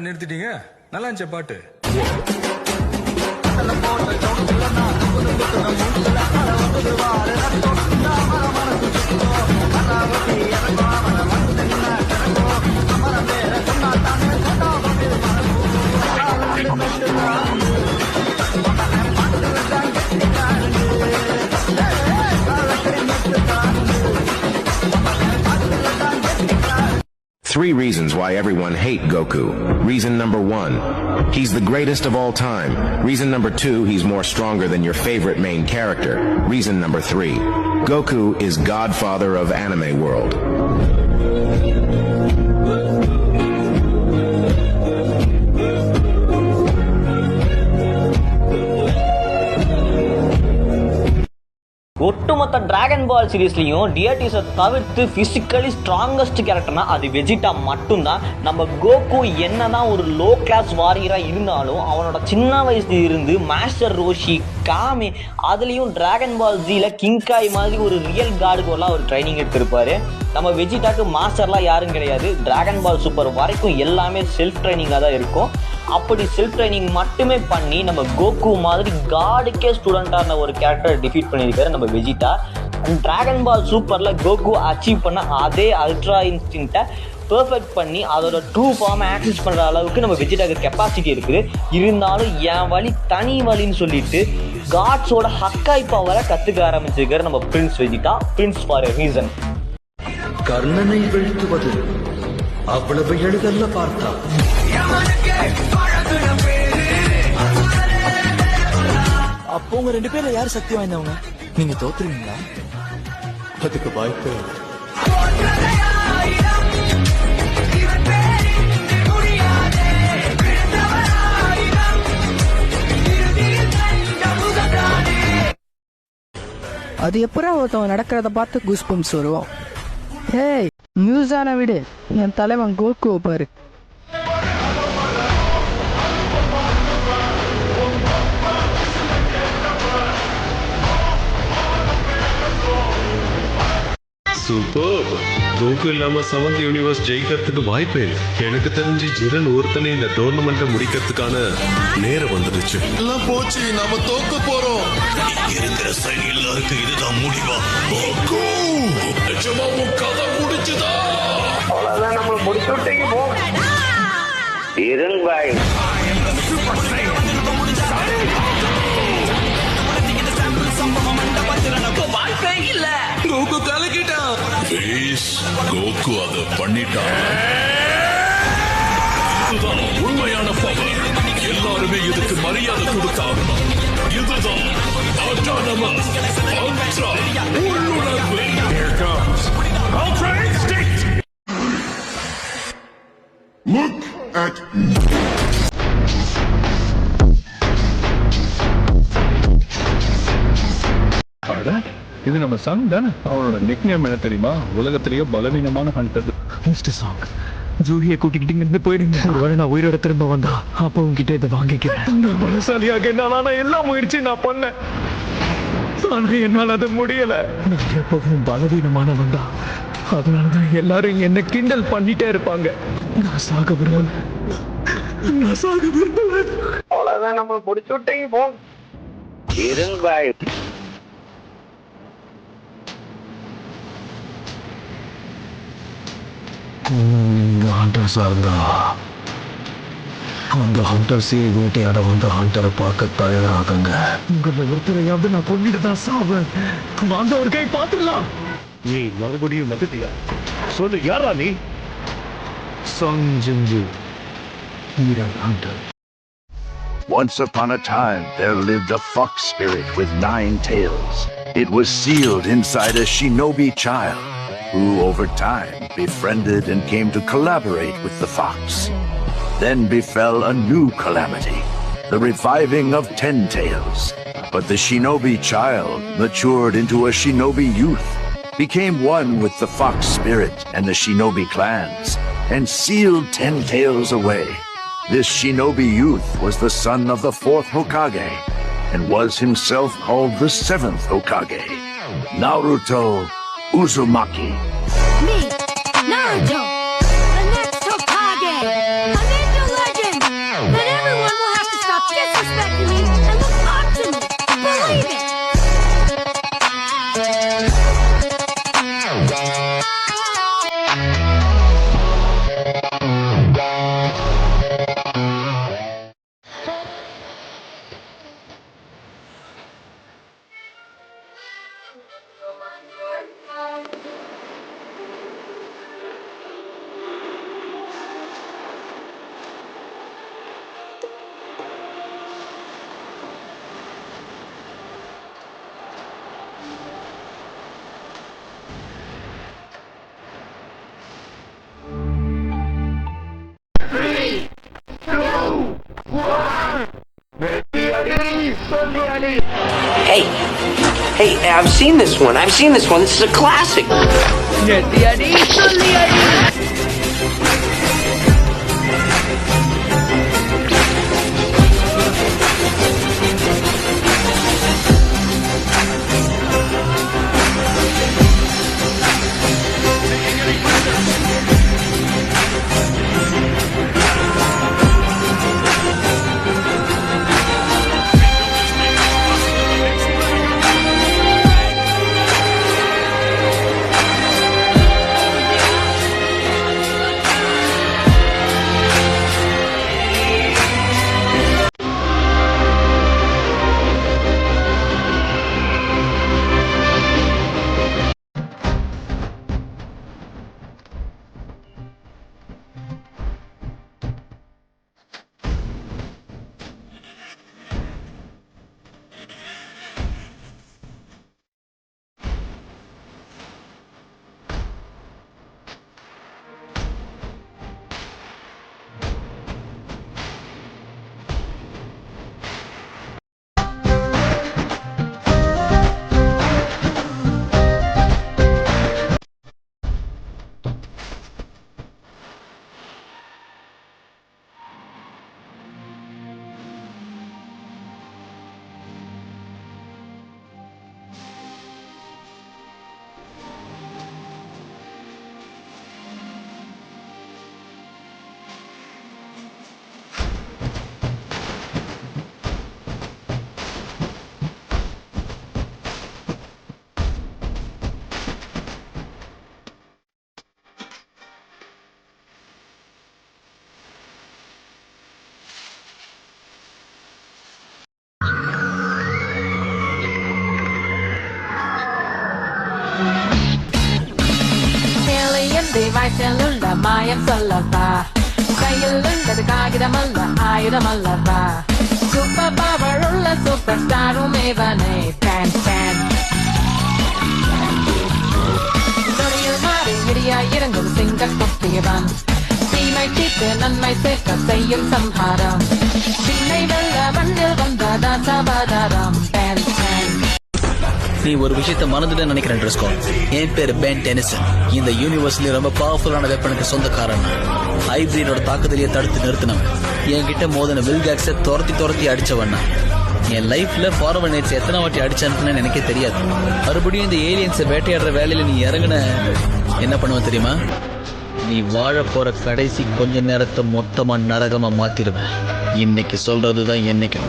நிறுத்திட்டீங்க. நல்லா இருந்துச்சு பாட்டு. Three reasons why everyone hate Goku. Reason number 1, he's the greatest of all time. Reason number 2, he's more stronger than your favorite main character. Reason number 3, Goku is godfather of anime world. ஒட்டுமொத்த dragon பால் சீரீஸ்லையும் டியர்டிஸை தவிர்த்து physically strongest கேரக்டர்னா அது Vegeta மட்டும்தான். நம்ம Coco என்னதான் ஒரு low class வாரியராக இருந்தாலும் அவனோட சின்ன வயசுல இருந்து மாஸ்டர் ரோஷி காமே அதுலேயும் டிராகன் பால் ஜியில் கிங்காய் மாதிரி ஒரு ரியல் கார்டுக்கெல்லாம் ஒரு ட்ரைனிங் எடுத்திருப்பாரு. நம்ம வெஜிடாக்கு மாஸ்டர்லாம் யாரும் கிடையாது. டிராகன் பால் சூப்பர் வரைக்கும் எல்லாமே செல்ஃப் ட்ரைனிங்காக தான் இருக்கும். அப்படி செல்ஃப் ட்ரைனிங் மட்டுமே பண்ணி நம்ம கோகு மாதிரி காடுக்கே ஸ்டூடெண்டான ஒரு கேரக்டரை டிஃபீட் பண்ணியிருக்காரு நம்ம வெஜிடா. டிராகன் பால் சூப்பரில் கோகு அச்சீவ் பண்ண அதே அல்ட்ரா இன்ஸ்டிங்க்டை பெர்ஃபெக்ட் பண்ணி அதோட ட்ரூ ஃபார்மை ஆக்சஸ் பண்ணுற அளவுக்கு நம்ம வெஜிடாக்கு கெப்பாசிட்டி இருக்குது. இருந்தாலும் என் வழி தனி வழின்னு சொல்லிட்டு காட்ஸோட ஹக்காய் பவரை கற்றுக்க ஆரம்பிச்சிருக்காரு நம்ம Prince Vegeta. Prince for a reason. கர்ணனை வீழ்த்துவது அவ்வளவு எளிதல்ல பார்த்தா. அப்போ உங்க 2 பேர்ல யார் சக்தி வாய்ந்தவங்க? நீங்க தோத்துருவீங்களா? அதுக்கு வாய்ப்பே இல்லை. அது எப்படா ஒருத்தவன் நடக்கிறத பார்த்து கூஸ்பம்ஸ் வருவோம். ஏய் நியூஸான விடு, என் தலைவன் கோகு பாரு. சூப்பர். கோகு இல்லாம 7th யூனிவர்ஸ் ஜெயிக்கிறதுக்கு வாய்ப்பே இல்லை. எனக்கு தெரிஞ்சு ஜிரன் ஒருத்தனை இந்த டோர்னமெண்ட்டை முடிக்கிறதுக்கான நேரம் வந்துடுச்சு. எல்லாம் போச்சு, நாம தோக்க போறோம். இருக்கிற சைடு எல்லாருக்கும் இதுதான் முடிவா? கோகு நிஜமா உன் கதை முடிச்சுதா? அவ்வளவுதான், நம்ம முடிச்சு விட்டீங்க. போ இருங்க பாய். கோகு கலக்கிட்டான். கோகு அதை பண்ணிட்டான். இதுதான் உண்மையான பவர். எல்லாருமே இதுக்கு மரியாதை கொடுத்தாங்க. இதுதான் autonomous ultra உள்ளுணர்வு. Here comes Ultra Instinct. Look at இது நம்ம சங் தானே? அவனோட நிக்நேம் என்ன தெரியுமா? உலகத்திலேயே பலவீனமான ஹண்டர். மிஸ்டர் சாங், ஜூஹியை கூட்டிக்கிட்டு இருந்து போயிடுங்க. ஒருவேளை நான் உயிரோட திரும்ப வந்தா அப்போ உங்ககிட்ட இதை வாங்கிக்கிறேன். நான் பலசாலியாக என்னால எல்லா முயற்சி நான் பண்ணேன். ஆனா என்னால் அது முடியல. நான் எப்பவும் பலவீனமானவன் தான். அதனாலதான் எல்லாரும் என்ன கிண்டல் பண்ணிட்டே இருப்பாங்க. நான் சாக விரும்பல. அவ்வளவுதான், நம்ம முடிச்சு விட்டீங்க. போ இருங்க பாய். ஹண்டர்ஸ் இருந்தா அந்த ஹண்டர்ஸே வேட்டையாட வந்து ஹண்டரை பார்க்க தயாராகுங்க. உங்களை ஒருத்தரையாவது நான் கொண்டுட்டு தான் சாவேன். அந்த ஒரு கை பார்த்துடலாம். நீ மறுபடியும் நகர்த்தியா? சொல்லு, யாரா நீ? Sung Jinwoo, hunter. Once upon a time, there lived a fox spirit with 9 tails. It was sealed inside a shinobi child, who over time befriended and came to collaborate with the fox. Then befell a new calamity, the reviving of 10 tails. But the shinobi child matured into a shinobi youth, became one with the fox spirit and the shinobi clans, and sealed 10 tails away. This shinobi youth was the son of the 4th Hokage, and was himself called the 7th Hokage, Naruto Uzumaki. Me, Naruto, the next Hokage, a ninja legend. Then everyone will have to stop disrespecting me and look up to me. Believe it. Hey, I've seen this one. This is a classic. device மாயம் சொல்லப்பா கையில் உள்ளது காகிதமல்ல ஆயுதமல்லப்பா super power உள்ள super ஸ்டாரும் இவனே pan pan நொடியில் மாறி இடியா இறங்கும் சிங்க குட்டியவன் தீமை தீர்த்து நன்மை சேர்க்க செய்யும் சம்ஹாரம் பின்னை வெள்ள மண்ணில் வந்த தாசபாதாரம் பேன் பேன். நீ ஒரு விஷயத்த மனதுல நினைக்கிறேன் ட்ரெஸ்கோ. என் பேரு பென் டெனிசன். இந்த யூனிவர்ஸ்ல ரொம்ப பவர்ஃபுல்லான வெப்பனுக்கு சொந்தக்காரன். ஹைப்ரிடோட தாக்குதலையே தடுத்து நிறுத்தினவன். என்கிட்ட மோதன வில்காக்ஸ துரத்தி அடிச்சவன். என் லைஃப்ல ஃபார்வர்ட் நைட்ஸ் எத்தனை வாட்டி அடிச்சான்னு எனக்கே தெரியாது. மறுபடியும் இந்த ஏலியன்ஸை வேட்டையாடுற வேலையில நீ இறங்குன என்ன பண்ணுவ தெரியுமா? நீ வாழ போற கடைசி கொஞ்ச நேரத்தை மொத்தமா நரகமா மாத்திடுவேன். இன்னைக்கு சொல்றதுதான் என்னைக்கு.